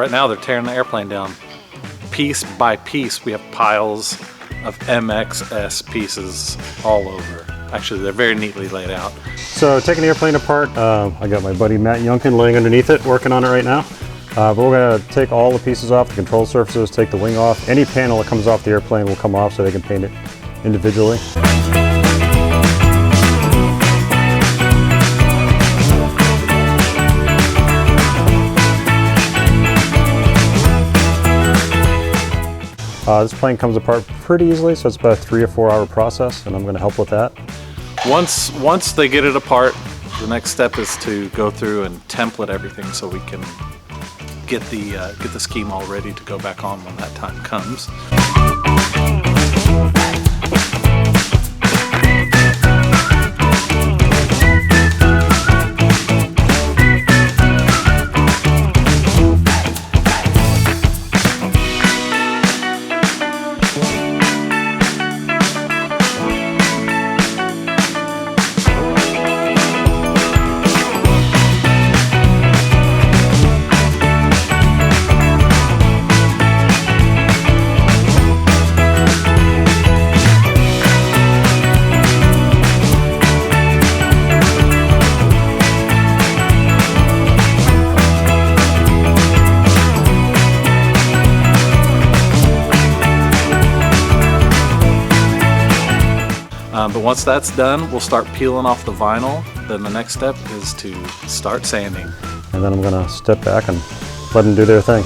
Right now they're tearing the airplane down. Piece by piece, we have piles of MXS pieces all over. Actually, they're very neatly laid out. So taking the airplane apart, I got my buddy Matt Yunkin laying underneath it, working on it right now. But we're gonna take all the pieces off, the control surfaces, take the wing off. Any panel that comes off the airplane will come off so they can paint it individually. This plane comes apart pretty easily, so it's about a 3 or 4 hour process, and I'm going to help with that. Once they get it apart, the next step is to go through and template everything so we can get the scheme all ready to go back on when that time comes. But once that's done, we'll start peeling off the vinyl. Then the next step is to start sanding. And then I'm going to step back and let them do their thing.